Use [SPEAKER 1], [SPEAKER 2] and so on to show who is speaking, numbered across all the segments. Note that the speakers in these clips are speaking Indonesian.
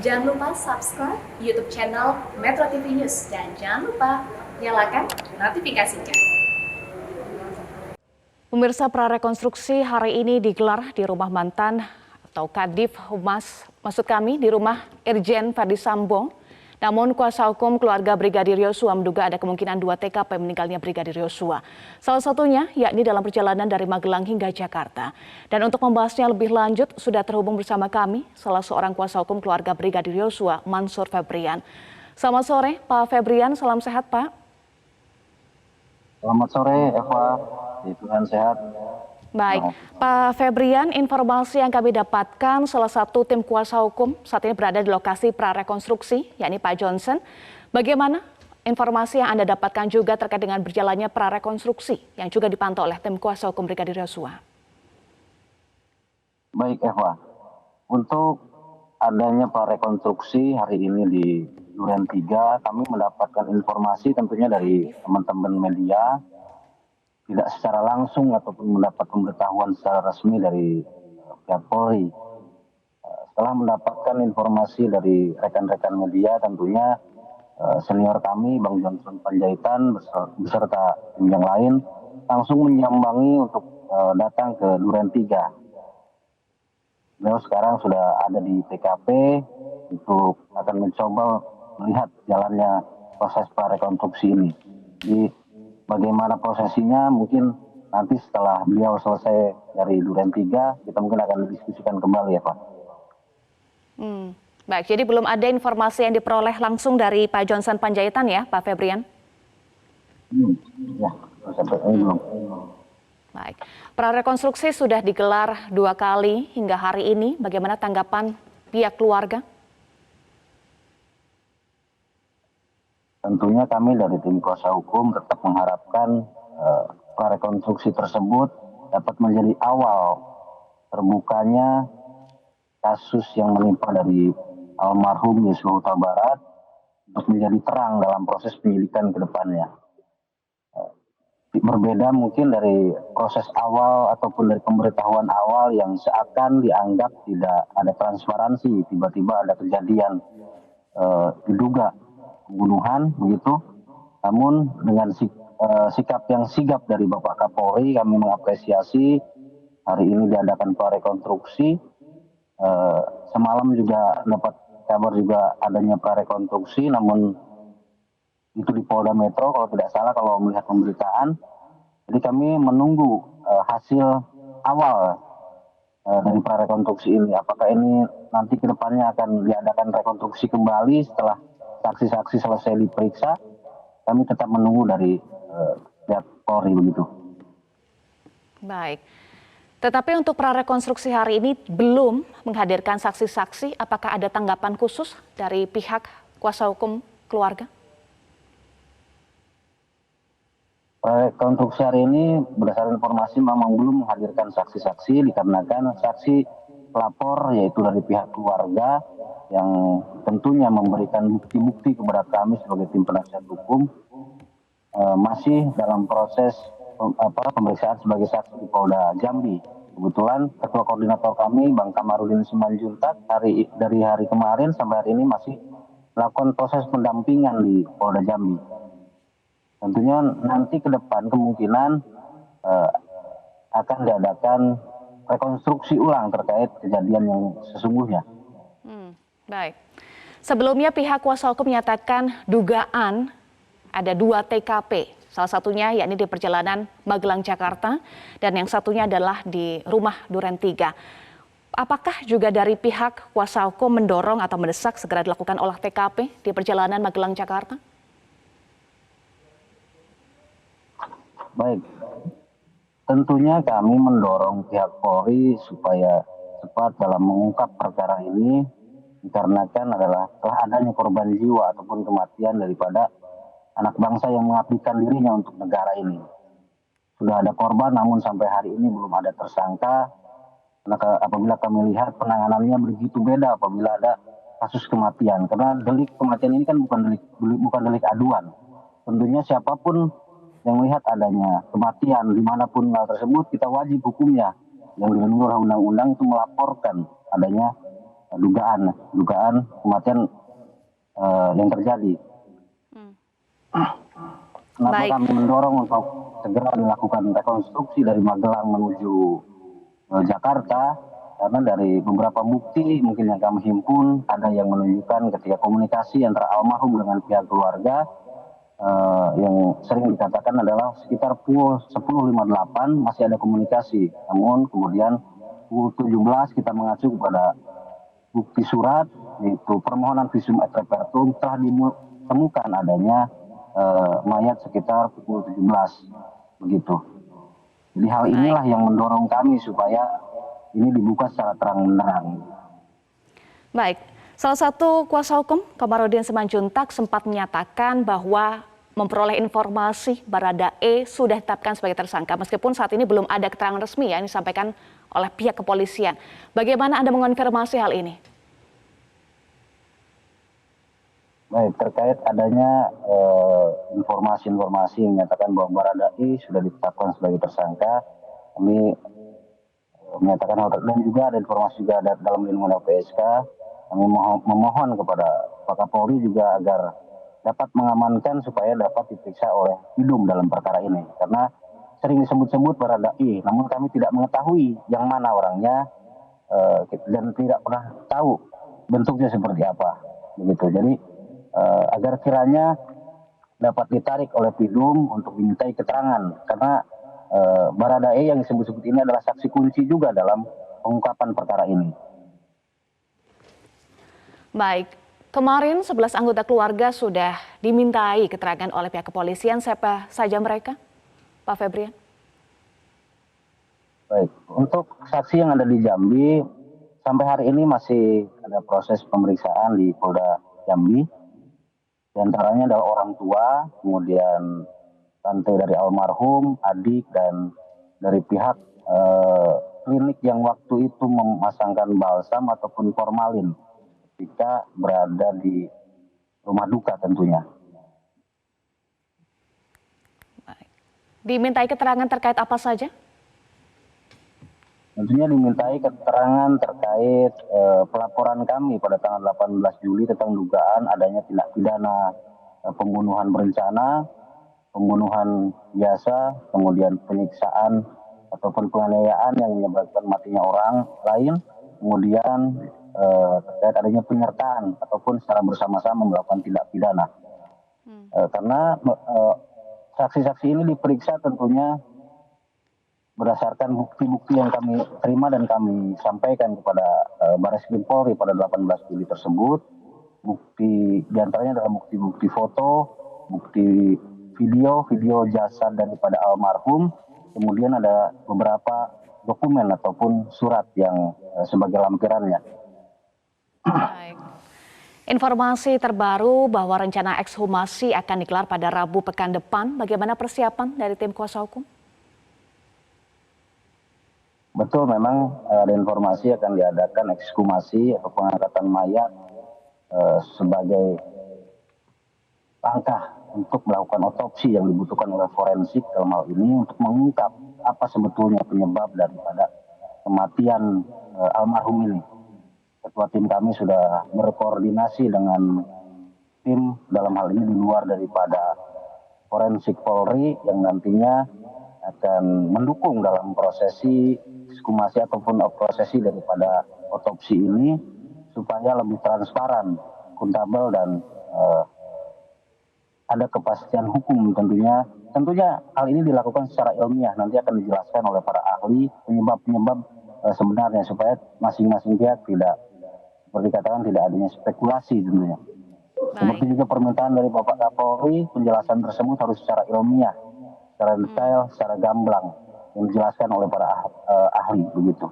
[SPEAKER 1] Jangan lupa subscribe YouTube channel Metro TV News dan jangan lupa nyalakan notifikasinya.
[SPEAKER 2] Pemirsa, prarekonstruksi hari ini digelar di rumah mantan atau Kadif Humas, maksud kami di rumah Irjen Verdi Sambo. Namun kuasa hukum keluarga Brigadir Yosua menduga ada kemungkinan 2 TKP meninggalnya Brigadir Yosua. Salah satunya yakni dalam perjalanan dari Magelang hingga Jakarta. Dan untuk membahasnya lebih lanjut sudah terhubung bersama kami salah seorang kuasa hukum keluarga Brigadir Yosua, Mansur Febrian. Selamat sore Pak Febrian, salam sehat Pak.
[SPEAKER 3] Selamat sore Eva, Tuhan sehat.
[SPEAKER 2] Baik, Pak Febrian, informasi yang kami dapatkan salah satu tim kuasa hukum saat ini berada di lokasi prarekonstruksi, yakni Pak Johnson. Bagaimana informasi yang Anda dapatkan juga terkait dengan berjalannya prarekonstruksi yang juga dipantau oleh tim kuasa hukum Brigadir Yosua?
[SPEAKER 3] Baik Eva, untuk adanya prarekonstruksi hari ini di Duren 3, kami mendapatkan informasi tentunya dari teman-teman media, tidak secara langsung ataupun mendapat pemberitahuan secara resmi dari pihak Polri. Setelah mendapatkan informasi dari rekan-rekan media, tentunya senior kami, Bang Johnson Panjaitan beserta tim yang lain, langsung menyambangi untuk datang ke Duren 3. Beliau sekarang sudah ada di TKP untuk akan mencoba melihat jalannya proses prarekonstruksi ini. Jadi bagaimana prosesinya mungkin nanti setelah beliau selesai dari Duren 3, kita mungkin akan didiskusikan kembali ya Pak.
[SPEAKER 2] Baik, jadi belum ada informasi yang diperoleh langsung dari Pak Johnson Panjaitan ya Pak Febrian?
[SPEAKER 3] Ya, sampai ini belum.
[SPEAKER 2] Baik, prarekonstruksi sudah digelar 2 kali hingga hari ini. Bagaimana tanggapan pihak keluarga?
[SPEAKER 3] Tentunya kami dari tim kuasa hukum tetap mengharapkan prarekonstruksi tersebut dapat menjadi awal terbukanya kasus yang menimpa dari almarhum Yosua Huta Barat untuk menjadi terang dalam proses penyidikan ke depannya. Berbeda mungkin dari proses awal ataupun dari pemberitahuan awal yang seakan dianggap tidak ada transparansi, tiba-tiba ada kejadian diduga pembunuhan begitu. Namun dengan sikap yang sigap dari Bapak Kapolri, kami mengapresiasi hari ini diadakan prarekonstruksi. Semalam juga dapat kabar juga adanya prarekonstruksi, namun itu di Polda Metro kalau tidak salah kalau melihat pemberitaan. Jadi kami menunggu hasil awal dari prarekonstruksi ini. Apakah ini nanti ke depannya akan diadakan rekonstruksi kembali setelah saksi-saksi selesai diperiksa? Kami tetap menunggu dari pihak Polri begitu.
[SPEAKER 2] Baik. Tetapi untuk prarekonstruksi hari ini belum menghadirkan saksi-saksi. Apakah ada tanggapan khusus dari pihak kuasa hukum keluarga?
[SPEAKER 3] Prarekonstruksi hari ini berdasarkan informasi memang belum menghadirkan saksi-saksi dikarenakan saksi pelapor yaitu dari pihak keluarga yang tentunya memberikan bukti-bukti kepada kami sebagai tim penasihat hukum masih dalam proses pemeriksaan sebagai saksi di Polda Jambi. Kebetulan Ketua Koordinator kami, Bang Kamarudin Simanjuntak, dari hari kemarin sampai hari ini masih melakukan proses pendampingan di Polda Jambi. Tentunya nanti ke depan kemungkinan akan diadakan rekonstruksi ulang terkait kejadian yang sesungguhnya.
[SPEAKER 2] Baik. Sebelumnya pihak kuasa hukum menyatakan dugaan ada 2 TKP. Salah satunya yakni di perjalanan Magelang Jakarta dan yang satunya adalah di rumah Duren 3. Apakah juga dari pihak kuasa hukum mendorong atau mendesak segera dilakukan olah TKP di perjalanan Magelang Jakarta?
[SPEAKER 3] Baik, tentunya kami mendorong pihak Polri supaya cepat dalam mengungkap perkara ini dikarenakan adalah telah adanya korban jiwa ataupun kematian daripada anak bangsa yang mengabdikan dirinya untuk negara ini. Sudah ada korban namun sampai hari ini belum ada tersangka. Apabila kami lihat penanganannya begitu beda apabila ada kasus kematian. Karena delik kematian ini kan bukan delik aduan. Tentunya siapapun yang melihat adanya kematian dimanapun hal tersebut kita wajib hukumnya yang dilindungi oleh undang-undang itu melaporkan adanya dugaan kematian yang terjadi. Kenapa
[SPEAKER 2] Baik.
[SPEAKER 3] kami mendorong untuk segera dilakukan rekonstruksi dari Magelang menuju Jakarta? Karena dari beberapa bukti mungkin yang kami himpun, ada yang menunjukkan ketika komunikasi antara almarhum dengan pihak keluarga, yang sering dikatakan adalah sekitar pukul 10.58 masih ada komunikasi. Namun kemudian pukul 17 kita mengacu kepada bukti surat, yaitu permohonan visum et repertum, telah ditemukan adanya mayat sekitar pukul 17 begitu. Jadi hal inilah yang mendorong kami supaya ini dibuka secara terang-benderang.
[SPEAKER 2] Baik, salah satu kuasa hukum Komarudin Simanjuntak sempat menyatakan bahwa memperoleh informasi Baradae sudah ditetapkan sebagai tersangka, meskipun saat ini belum ada keterangan resmi yang disampaikan oleh pihak kepolisian. Bagaimana Anda mengonfirmasi hal ini?
[SPEAKER 3] Baik, terkait adanya informasi-informasi yang menyatakan bahwa Baradae sudah ditetapkan sebagai tersangka, kami menyatakan hal tersebut, dan juga ada informasi juga ada dalam lingkungan LPSK. Kami memohon kepada Pak Kapolri juga agar dapat mengamankan supaya dapat diperiksa oleh Pidum dalam perkara ini. Karena sering disebut-sebut Baradae, namun kami tidak mengetahui yang mana orangnya dan tidak pernah tahu bentuknya seperti apa. Begitu. Jadi agar kiranya dapat ditarik oleh Pidum untuk dimintai keterangan, karena Baradae yang disebut-sebut ini adalah saksi kunci juga dalam pengungkapan perkara ini.
[SPEAKER 2] Baik, kemarin 11 anggota keluarga sudah dimintai keterangan oleh pihak kepolisian. Siapa saja mereka, Pak Febrian?
[SPEAKER 3] Baik, untuk saksi yang ada di Jambi, sampai hari ini masih ada proses pemeriksaan di Polda Jambi. Di antaranya adalah orang tua, kemudian tante dari almarhum, adik, dan dari pihak klinik yang waktu itu memasangkan balsam ataupun formalin ketika berada di rumah duka tentunya.
[SPEAKER 2] Baik. Dimintai keterangan terkait apa saja?
[SPEAKER 3] Tentunya dimintai keterangan terkait pelaporan kami pada tanggal 18 Juli tentang dugaan adanya tindak pidana pembunuhan berencana, pembunuhan biasa, kemudian penyiksaan ataupun penganiayaan yang menyebabkan matinya orang lain, kemudian terkait adanya penyertaan ataupun secara bersama-sama melakukan tindak pidana. Karena saksi-saksi ini diperiksa tentunya berdasarkan bukti-bukti yang kami terima dan kami sampaikan kepada Barreskrim Polri pada 18 Juli tersebut. Bukti diantaranya adalah bukti-bukti foto, bukti video jasad daripada almarhum, kemudian ada beberapa dokumen ataupun surat yang sebagai lampirannya.
[SPEAKER 2] Baik. Informasi terbaru bahwa rencana ekshumasi akan digelar pada Rabu pekan depan. Bagaimana persiapan dari tim kuasa hukum?
[SPEAKER 3] Betul, memang ada informasi akan diadakan ekshumasi atau pengangkatan mayat sebagai langkah untuk melakukan otopsi yang dibutuhkan oleh forensik dalam hal ini untuk mengungkap apa sebetulnya penyebab daripada kematian almarhum ini. Ketua tim kami sudah berkoordinasi dengan tim dalam hal ini di luar daripada forensik Polri yang nantinya akan mendukung dalam prosesi ekshumasi ataupun prosesi daripada otopsi ini supaya lebih transparan, akuntabel, dan ada kepastian hukum tentunya. Tentunya hal ini dilakukan secara ilmiah, nanti akan dijelaskan oleh para ahli penyebab-penyebab sebenarnya supaya masing-masing pihak tidak, seperti katakan, tidak adanya spekulasi tentunya. Seperti juga permintaan dari Bapak Kapolri, penjelasan tersebut harus secara ilmiah, secara detail, secara gamblang yang dijelaskan oleh para ahli begitu.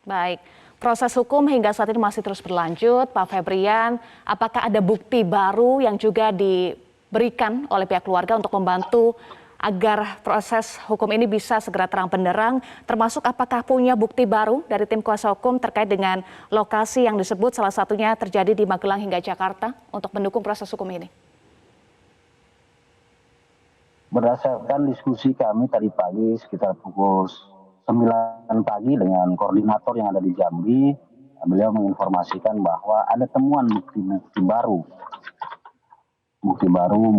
[SPEAKER 2] Baik, proses hukum hingga saat ini masih terus berlanjut. Pak Febrian, apakah ada bukti baru yang juga diberikan oleh pihak keluarga untuk membantu agar proses hukum ini bisa segera terang benderang, termasuk apakah punya bukti baru dari tim kuasa hukum terkait dengan lokasi yang disebut salah satunya terjadi di Magelang hingga Jakarta untuk mendukung proses hukum ini?
[SPEAKER 3] Berdasarkan diskusi kami tadi pagi sekitar pukul 9 pagi dengan koordinator yang ada di Jambi, beliau menginformasikan bahwa ada temuan bukti baru,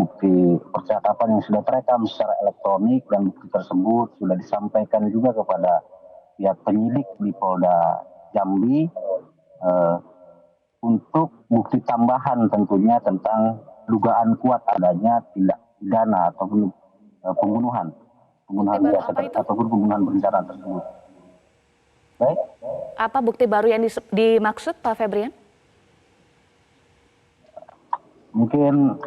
[SPEAKER 3] bukti percakapan yang sudah terekam secara elektronik, dan bukti tersebut sudah disampaikan juga kepada pihak penyidik di Polda Jambi untuk bukti tambahan tentunya tentang dugaan kuat adanya tindak pidana ataupun pembunuhan biasa ataupun pembunuhan berencana tersebut. Baik.
[SPEAKER 2] Apa bukti baru yang dimaksud, Pak Febrian?
[SPEAKER 3] Mungkin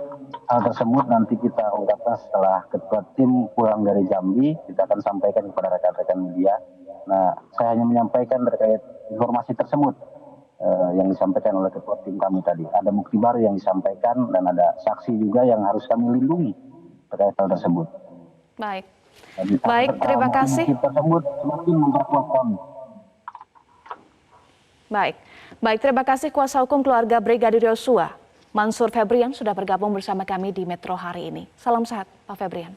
[SPEAKER 3] hal tersebut nanti kita ungkapkan setelah ketua tim pulang dari Jambi, kita akan sampaikan kepada rekan-rekan media. Nah, saya hanya menyampaikan terkait informasi tersebut yang disampaikan oleh ketua tim kami tadi. Ada bukti baru yang disampaikan dan ada saksi juga yang harus kami lindungi terkait hal tersebut.
[SPEAKER 2] Baik.
[SPEAKER 3] Jadi,
[SPEAKER 2] Terima kasih.
[SPEAKER 3] Bukti tersebut semakin memperkuat kami.
[SPEAKER 2] Baik, terima kasih kuasa hukum keluarga Brigadir Yosua, Mansur Febrian, sudah bergabung bersama kami di Metro hari ini. Salam sehat, Pak Febrian.